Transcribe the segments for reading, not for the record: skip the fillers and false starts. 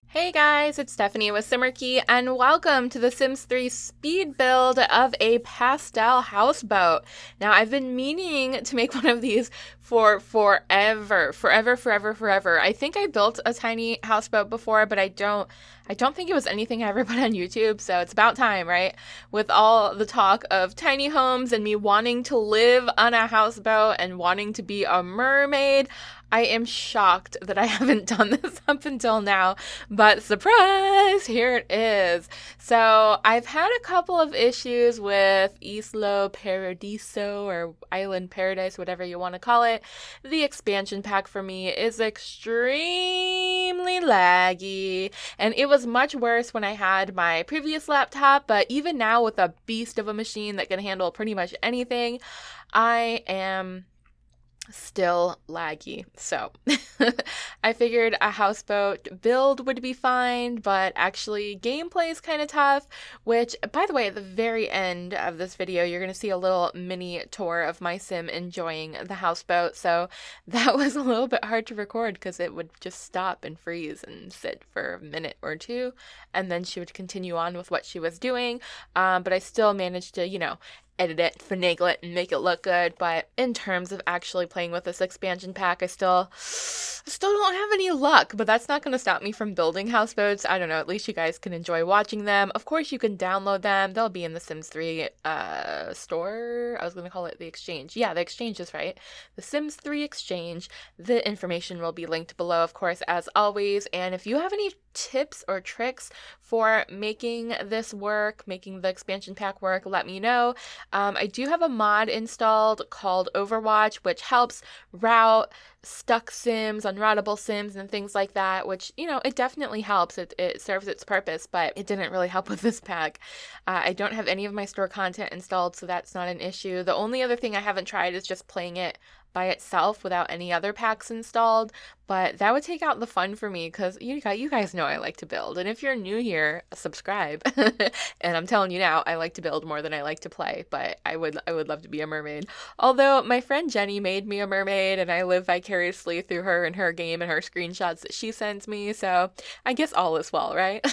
Hey guys, it's Stephanie with Simarchy, and welcome to the Sims 3 speed build of a pastel houseboat. Now, I've been meaning to make one of these for forever. I think I built a tiny houseboat before, but I don't think it was anything I ever put on YouTube, so it's about time, right? With all the talk of tiny homes and me wanting to live on a houseboat and wanting to be a mermaid, I am shocked that I haven't done this up until now, but surprise, here it is. So I've had a couple of issues with Isla Paradiso or Island Paradise, whatever you want to call it. The expansion pack for me is extremely laggy, and it was much worse when I had my previous laptop, but even now with a beast of a machine that can handle pretty much anything, I am still laggy. So I figured a houseboat build would be fine, but actually gameplay is kind of tough, which, by the way, at the very end of this video, you're going to see a little mini tour of my sim enjoying the houseboat. So that was a little bit hard to record because it would just stop and freeze and sit for a minute or two, and then she would continue on with what she was doing. But I still managed to, edit it, finagle it, and make it look good. But in terms of actually playing with this expansion pack, I still don't have any luck. But that's not going to stop me from building houseboats. I don't know. At least you guys can enjoy watching them. Of course, you can download them. They'll be in the Sims 3 store. I was going to call it the exchange. Yeah, the exchange is right. The Sims 3 exchange. The information will be linked below, of course, as always. And if you have any tips or tricks for making this work, making the expansion pack work, let me know. I do have a mod installed called Overwatch, which helps route stuck sims, unroutable sims, and things like that, which, it definitely helps. It serves its purpose, but it didn't really help with this pack. I don't have any of my store content installed, so that's not an issue. The only other thing I haven't tried is just playing it by itself without any other packs installed, but that would take out the fun for me because you guys know I like to build, and if you're new here, subscribe. And I'm telling you now, I like to build more than I like to play, but I would love to be a mermaid. Although my friend Jenny made me a mermaid, and I live vicariously through her and her game and her screenshots that she sends me, so I guess all is well, right?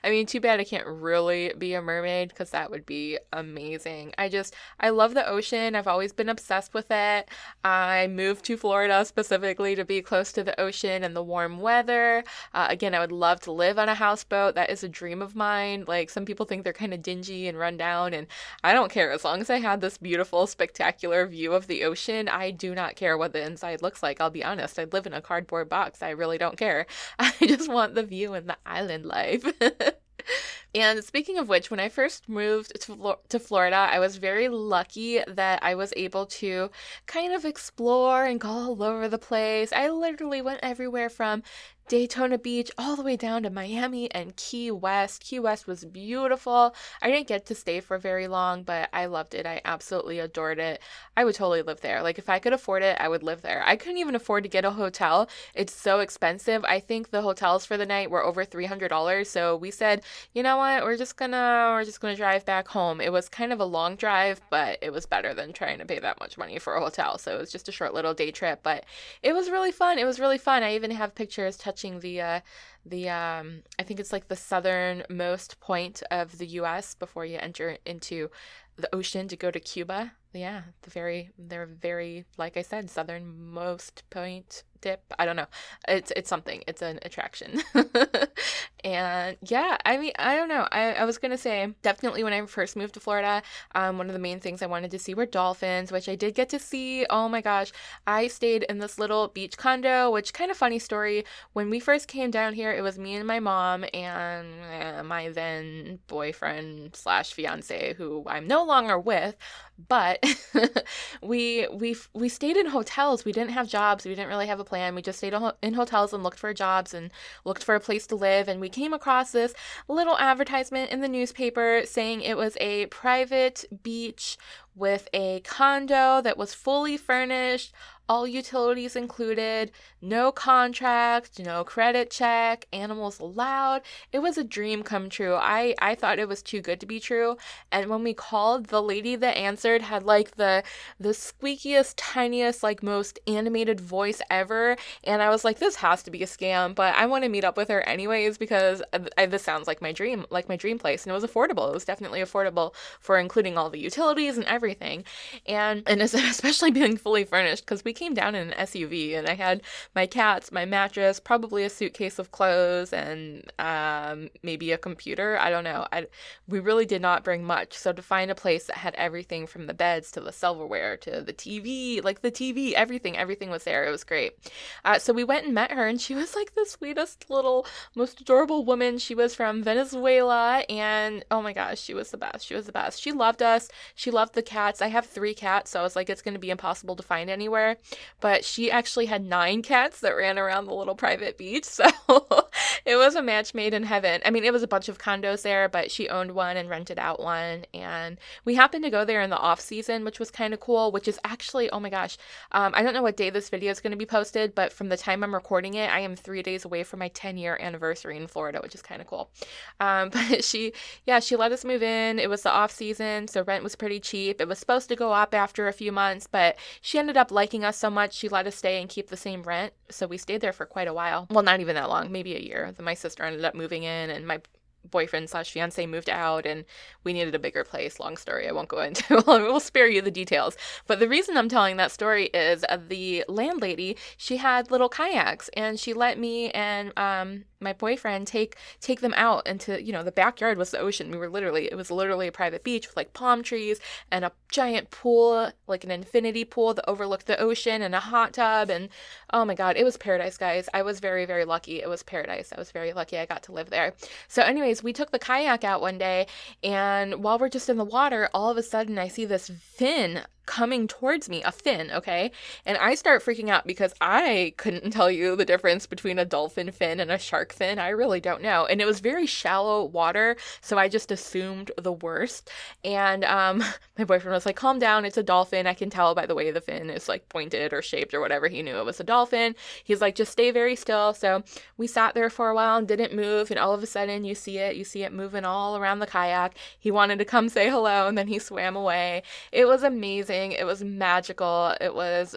I mean, too bad I can't really be a mermaid because that would be amazing. I love the ocean. I've always been obsessed with it. I moved to Florida specifically to be close to the ocean and the warm weather. Again, I would love to live on a houseboat. That is a dream of mine. Like, some people think they're kind of dingy and run down, and I don't care. As long as I had this beautiful, spectacular view of the ocean, I do not care what the inside looks like. I'll be honest. I'd live in a cardboard box. I really don't care. I just want the view and the island life. And speaking of which, when I first moved to Florida, I was very lucky that I was able to kind of explore and go all over the place. I literally went everywhere from Daytona Beach all the way down to Miami and Key West. Key West was beautiful. I didn't get to stay for very long, but I loved it. I absolutely adored it. I would totally live there. Like, if I could afford it, I would live there. I couldn't even afford to get a hotel. It's so expensive. I think the hotels for the night were over $300. So we said, you know what? We're just gonna drive back home. It was kind of a long drive, but it was better than trying to pay that much money for a hotel. So it was just a short little day trip, but it was really fun. It was really fun. I even have pictures touching the I think it's like the southernmost point of the US before you enter into the ocean to go to Cuba. Yeah, they're very, like I said, southernmost point dip. I don't know. It's something. It's an attraction. And yeah, I mean, I don't know. I was gonna say, definitely when I first moved to Florida, one of the main things I wanted to see were dolphins, which I did get to see. Oh my gosh. I stayed in this little beach condo, which, kind of funny story. When we first came down here, it was me and my mom and my then boyfriend slash fiance, who I'm no longer with, but we stayed in hotels. We didn't have jobs. We didn't really have a plan. We just stayed in hotels and looked for jobs and looked for a place to live. And we came across this little advertisement in the newspaper saying it was a private beach with a condo that was fully furnished, all utilities included, no contract, no credit check, animals allowed. It was a dream come true. I thought it was too good to be true. And when we called, the lady that answered had like the squeakiest, tiniest, like most animated voice ever. And I was like, this has to be a scam, but I want to meet up with her anyways because this sounds like my dream place. And it was affordable. It was definitely affordable for including all the utilities and everything. And especially being fully furnished because we came down in an SUV and I had my cats, my mattress, probably a suitcase of clothes, and maybe a computer. I don't know. We really did not bring much. So to find a place that had everything from the beds to the silverware to the TV, like the TV, everything was there. It was great. So we went and met her, and she was like the sweetest little, most adorable woman. She was from Venezuela, and oh my gosh, she was the best. She was the best. She loved us. She loved the cats. I have 3 cats, so I was like, it's going to be impossible to find anywhere. But she actually had 9 cats that ran around the little private beach, so it was a match made in heaven. I mean, it was a bunch of condos there, but she owned one and rented out one, and we happened to go there in the off season, which was kind of cool, which is actually, oh my gosh, I don't know what day this video is going to be posted, but from the time I'm recording it, I am 3 days away from my 10-year anniversary in Florida, which is kind of cool. But she let us move in. It was the off season, so rent was pretty cheap. It was supposed to go up after a few months, but she ended up liking us so much, she let us stay and keep the same rent. So we stayed there for quite a while. Well, not even that long, maybe a year. Then my sister ended up moving in, and my boyfriend/fiance moved out, and we needed a bigger place. Long story I won't go into. We'll spare you the details. But the reason I'm telling that story is the landlady, she had little kayaks, and she let me and my boyfriend take them out into, the backyard was the ocean. It was literally a private beach with like palm trees and a giant pool, like an infinity pool that overlooked the ocean, and a hot tub. And oh my God, it was paradise, guys. I was very, very lucky. It was paradise. I was very lucky I got to live there. So anyways, we took the kayak out one day, and while we're just in the water, all of a sudden I see this fin coming towards me, a fin, okay? And I start freaking out because I couldn't tell you the difference between a dolphin fin and a shark fin. I really don't know. And it was very shallow water, so I just assumed the worst. And my boyfriend was like, calm down, it's a dolphin. I can tell by the way the fin is like pointed or shaped or whatever. He knew it was a dolphin. He's like, just stay very still. So we sat there for a while and didn't move, and all of a sudden you see it moving all around the kayak. He wanted to come say hello, and then he swam away. It was amazing. It was magical. It was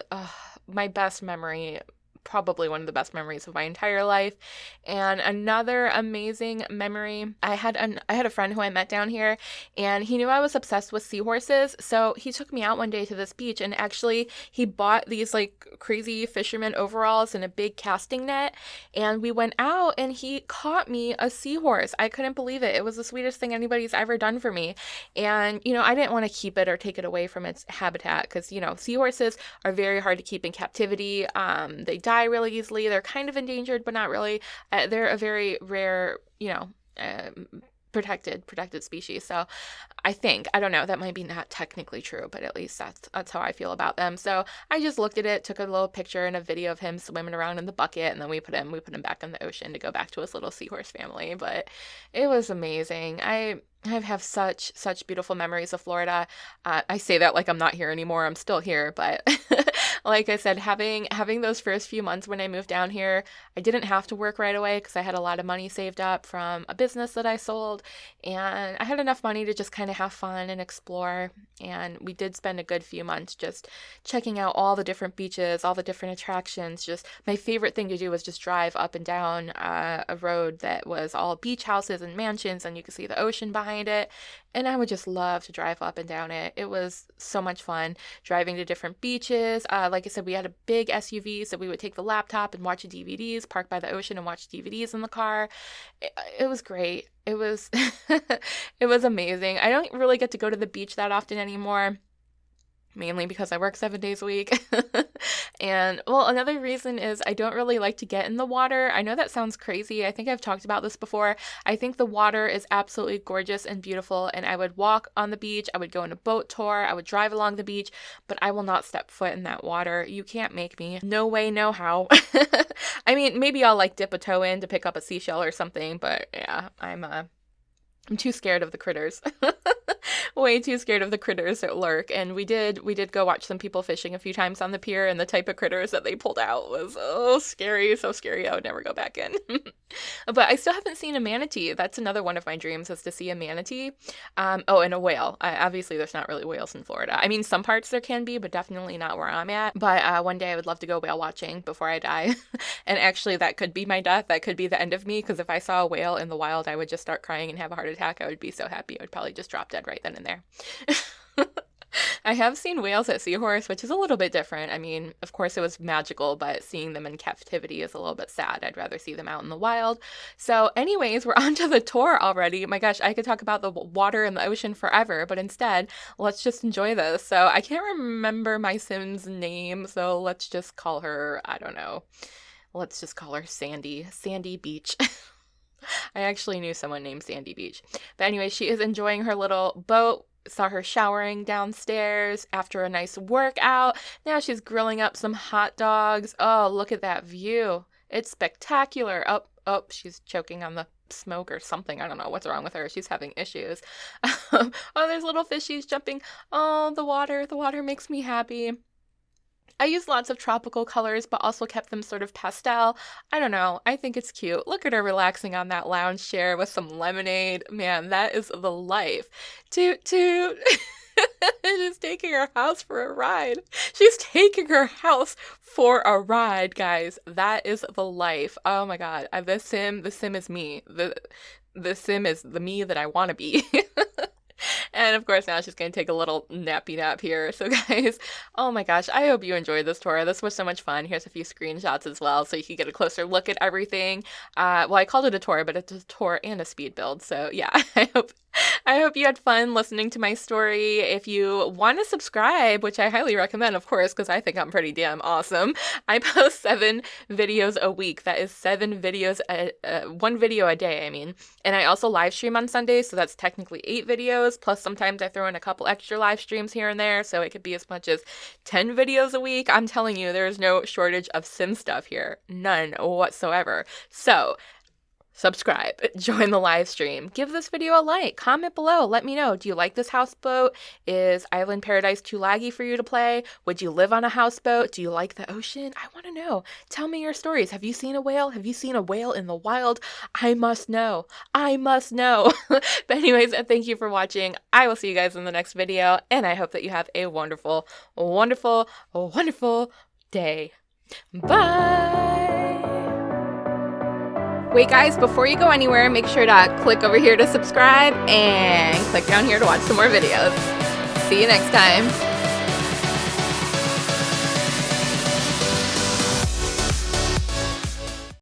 my best memory, probably one of the best memories of my entire life. And another amazing memory, I had a friend who I met down here, and he knew I was obsessed with seahorses, so he took me out one day to this beach, and actually he bought these like crazy fisherman overalls and a big casting net, and we went out and he caught me a seahorse. I couldn't believe it. It was the sweetest thing anybody's ever done for me. And I didn't want to keep it or take it away from its habitat because seahorses are very hard to keep in captivity. They die really easily. They're kind of endangered, but not really. They're a very rare, protected species. So I don't know, that might be not technically true, but at least that's how I feel about them. So I just looked at it, took a little picture and a video of him swimming around in the bucket, and then we put him back in the ocean to go back to his little seahorse family. But it was amazing. I have such beautiful memories of Florida. I say that like I'm not here anymore. I'm still here, but like I said, having those first few months when I moved down here, I didn't have to work right away because I had a lot of money saved up from a business that I sold, and I had enough money to just kind of have fun and explore. And we did spend a good few months just checking out all the different beaches, all the different attractions. Just my favorite thing to do was just drive up and down a road that was all beach houses and mansions, and you could see the ocean behind it. And I would just love to drive up and down it. It was so much fun driving to different beaches. Like I said, we had a big SUV, so we would take the laptop and watch DVDs, park by the ocean and watch DVDs in the car. It was great. It was it was amazing. I don't really get to go to the beach that often anymore, mainly because I work 7 days a week. And well, another reason is I don't really like to get in the water. I know that sounds crazy. I think I've talked about this before. I think the water is absolutely gorgeous and beautiful, and I would walk on the beach. I would go on a boat tour. I would drive along the beach, but I will not step foot in that water. You can't make me. No way, no how. I mean, maybe I'll like dip a toe in to pick up a seashell or something, but yeah, I'm too scared of the critters. way too scared of the critters that lurk. And we did go watch some people fishing a few times on the pier, and the type of critters that they pulled out was so scary. I would never go back in. But I still haven't seen a manatee. That's another one of my dreams, is to see a manatee. Oh, and a whale. Obviously, there's not really whales in Florida. I mean, some parts there can be, but definitely not where I'm at. But one day I would love to go whale watching before I die. And actually, that could be my death. That could be the end of me, because if I saw a whale in the wild, I would just start crying and have a heart attack. I would be so happy. I would probably just drop dead right then and there. I have seen whales at Seahorse, which is a little bit different. I mean, of course it was magical, but seeing them in captivity is a little bit sad. I'd rather see them out in the wild. So anyways, we're on to the tour already. My gosh, I could talk about the water and the ocean forever, but instead, let's just enjoy this. So I can't remember my Sim's name, so let's just call her, I don't know. Let's just call her Sandy. Sandy Beach. I actually knew someone named Sandy Beach. But anyway, she is enjoying her little boat. Saw her showering downstairs after a nice workout. Now she's grilling up some hot dogs. Oh, look at that view. It's spectacular. Oh, she's choking on the smoke or something. I don't know what's wrong with her. She's having issues. Oh, there's little fishies jumping. Oh, the water makes me happy. I used lots of tropical colors, but also kept them sort of pastel. I don't know. I think it's cute. Look at her relaxing on that lounge chair with some lemonade. Man, that is the life. Toot toot. She's taking her house for a ride. She's taking her house for a ride, guys. That is the life. Oh my God. The Sim is me. The Sim is the me that I want to be. And of course, now she's going to take a little nappy nap here. So guys, oh my gosh, I hope you enjoyed this tour. This was so much fun. Here's a few screenshots as well, so you can get a closer look at everything. Well, I called it a tour, but it's a tour and a speed build. So yeah, I hope you had fun listening to my story. If you want to subscribe, which I highly recommend, of course, because I think I'm pretty damn awesome. I post 7 videos a week. That is 7 videos, 1 video a day, I mean. And I also live stream on Sundays, so that's technically 8 videos. Plus, sometimes I throw in a couple extra live streams here and there, so it could be as much as 10 videos a week. I'm telling you, there's no shortage of Sim stuff here. None whatsoever. So, subscribe, join the live stream, give this video a like, comment below, let me know. Do you like this houseboat? Is Island Paradise too laggy for you to play? Would you live on a houseboat? Do you like the ocean? I want to know. Tell me your stories. Have you seen a whale? Have you seen a whale in the wild? I must know. But anyways, thank you for watching. I will see you guys in the next video, and I hope that you have a wonderful, wonderful, wonderful day. Bye! Wait guys, before you go anywhere, make sure to click over here to subscribe and click down here to watch some more videos. See you next time.